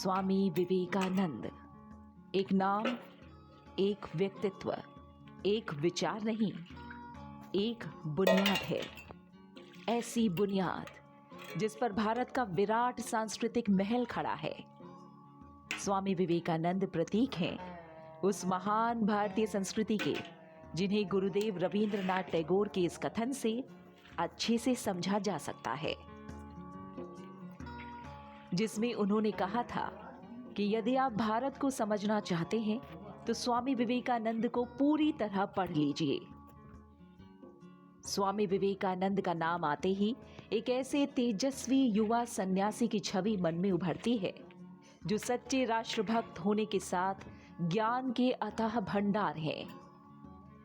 स्वामी विवेकानंद। एक नाम, एक व्यक्तित्व, एक विचार नहीं, एक बुनियाद है। ऐसी बुनियाद जिस पर भारत का विराट सांस्कृतिक महल खड़ा है। स्वामी विवेकानंद प्रतीक हैं उस महान भारतीय संस्कृति के जिन्हें गुरुदेव रविंद्रनाथ टैगोर के इस कथन से अच्छे से समझा जा सकता है, जिसमें उन्होंने कहा था कि यदि आप भारत को समझना चाहते हैं तो स्वामी विवेकानंद को पूरी तरह पढ़ लीजिए। स्वामी विवेकानंद का नाम आते ही एक ऐसे तेजस्वी युवा सन्यासी की छवि मन में उभरती है जो सच्चे राष्ट्रभक्त होने के साथ ज्ञान के अथाह भंडार हैं,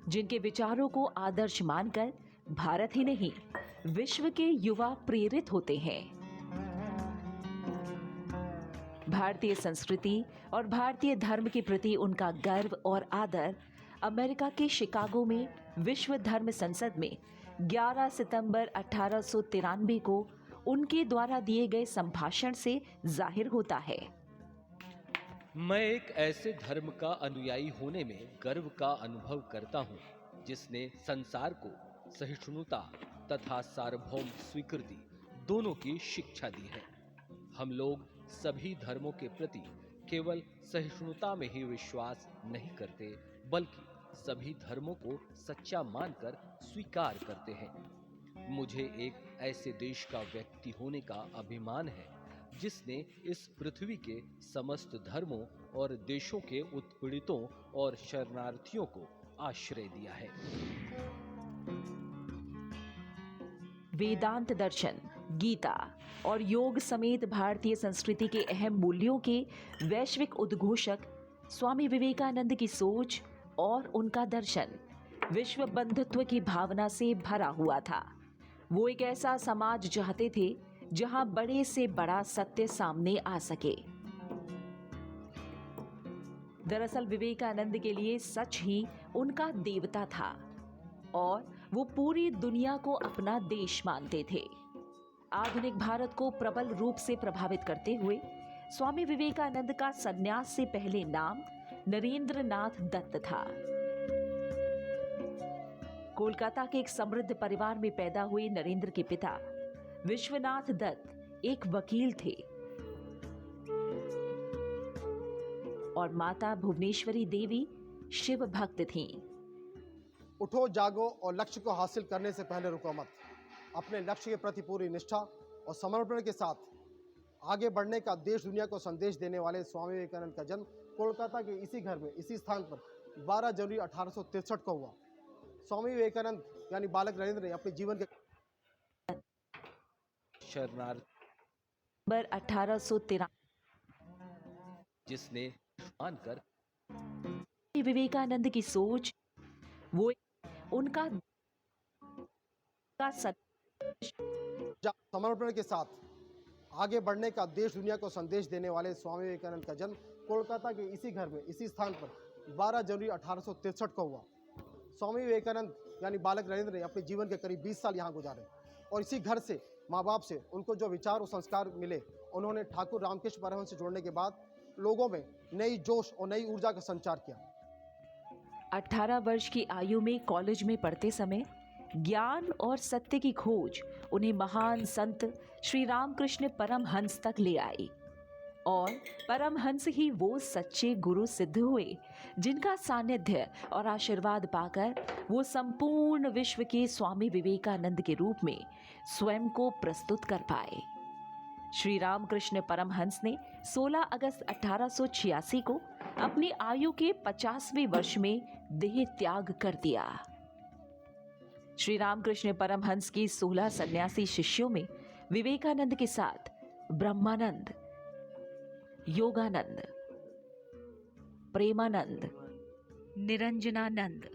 जिनके विचारों को आदर्श मानकर भारत ही नहीं विश्व के युवा प्रेरित होते हैं। भारतीय संस्कृति और भारतीय धर्म के प्रति उनका गर्व और आदर अमेरिका के शिकागो में विश्व धर्म संसद में 11 सितंबर 1893 को उनके द्वारा दिए गए संभाषण से जाहिर होता है। मैं एक ऐसे धर्म का अनुयायी होने में गर्व का अनुभव करता हूँ जिसने संसार को सहिष्णुता तथा सार्वभौम स्वीकृति दोनों की शिक्षा दी है। हम लोग सभी धर्मों के प्रति केवल सहिष्णुता में ही विश्वास नहीं करते, बल्कि सभी धर्मों को सच्चा मानकर स्वीकार करते हैं। मुझे एक ऐसे देश का व्यक्ति होने का अभिमान है जिसने इस पृथ्वी के समस्त धर्मों और देशों के उत्पीड़ितों और शरणार्थियों को आश्रय दिया है। वेदांत दर्शन, गीता और योग समेत भारतीय संस्कृति के अहम मूल्यों के वैश्विक उद्घोषक स्वामी विवेकानंद की सोच और उनका दर्शन विश्व बंधुत्व की भावना से भरा हुआ था। वो एक ऐसा समाज चाहते थे जहां बड़े से बड़ा सत्य सामने आ सके। दरअसल विवेकानंद के लिए सच ही उनका देवता था और वो पूरी दुनिया को अपना देश मानते थे। आधुनिक भारत को प्रबल रूप से प्रभावित करते हुए स्वामी विवेकानंद का सन्यास से पहले नाम नरेंद्रनाथ दत्त था। कोलकाता के एक समृद्ध परिवार में पैदा हुए नरेंद्र के पिता विश्वनाथ दत्त एक वकील थे और माता भुवनेश्वरी देवी शिव भक्त थीं। उठो, जागो और लक्ष्य को हासिल करने से पहले रुको मत। अपने लक्ष्य के प्रति पूरी निष्ठा और समर्पण के साथ आगे बढ़ने का देश दुनिया को संदेश देने वाले स्वामी विवेकानंद का जन्म कोलकाता के इसी घर में इसी स्थान पर 12 जनवरी 1863 को हुआ। स्वामी विवेकानंद यानी बालक नरेंद्र ने अपने जीवन के शरणार्थी 1813 जिसने मानकर विवेकानंद की सोच वो उनका समर्पण के साथ आगे बढ़ने का देश दुनिया को संदेश देने वाले स्वामी विवेकानंद का जन्म कोलकाता के इसी घर में इसी स्थान पर 12 जनवरी 1863 को हुआ। स्वामी विवेकानंद यानी बालक नरेंद्र ने अपने जीवन के करीब 20 साल यहाँ गुजारे और इसी घर से माँ बाप से उनको जो विचार और संस्कार मिले, उन्होंने ठाकुर रामकृष्ण परमहंस से जोड़ने के बाद लोगों में नई जोश और नई ऊर्जा का संचार किया। 18 वर्ष की आयु में कॉलेज में पढ़ते समय ज्ञान और सत्य की खोज उन्हें महान संत श्री रामकृष्ण परमहंस तक ले आई और परमहंस ही वो सच्चे गुरु सिद्ध हुए जिनका सानिध्य और आशीर्वाद पाकर वो संपूर्ण विश्व के स्वामी विवेकानंद के रूप में स्वयं को प्रस्तुत कर पाए। श्री रामकृष्ण परमहंस ने 16 अगस्त 1886 को अपनी आयु के 50वें वर्ष में देह त्याग कर दिया। श्री रामकृष्ण परमहंस के 16 सन्यासी शिष्यों में विवेकानंद के साथ ब्रह्मानंद, योगानंद, प्रेमानंद, निरंजनानंद,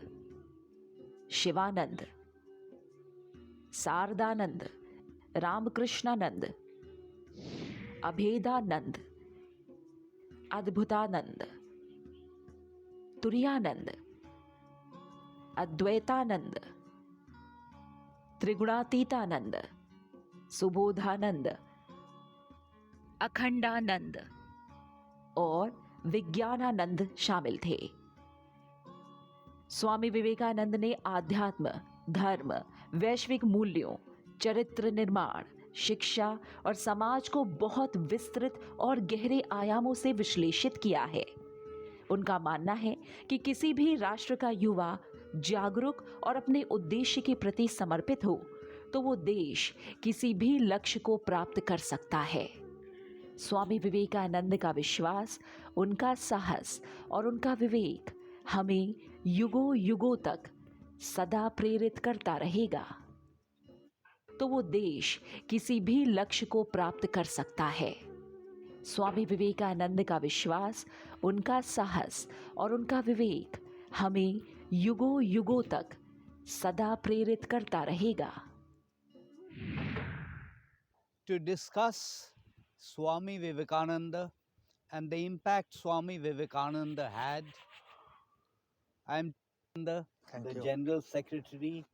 शिवानंद, शारदानंद, रामकृष्णानंद, अभेदानंद, अद्भुतानंद, तुरीयानंद, अद्वैतानंद, त्रिगुणातीतानंद, सुबोधानंद, अखंडानंद, और विज्ञानानंद शामिल थे। स्वामी विवेकानंद ने आध्यात्म, धर्म, वैश्विक मूल्यों, चरित्र निर्माण, शिक्षा और समाज को बहुत विस्तृत और गहरे आयामों से विश्लेषित किया है। उनका मानना है कि किसी भी राष्ट्र का युवा जागरूक और अपने उद्देश्य के प्रति समर्पित हो तो वो देश किसी भी लक्ष्य को प्राप्त कर सकता है। स्वामी विवेकानंद का विश्वास, उनका साहस और उनका विवेक हमें युगों युगों तक सदा प्रेरित करता रहेगा। तो वो देश किसी भी लक्ष्य को प्राप्त कर सकता है। स्वामी विवेकानंद का विश्वास, उनका साहस और उनका विवेक हमें युगों युगों तक सदा प्रेरित करता रहेगा। To discuss Swami Vivekananda and the impact Swami Vivekananda had, I am the General Secretary,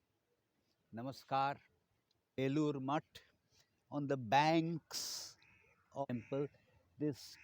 Namaskar, Belur Mutt, on the banks of the temple. This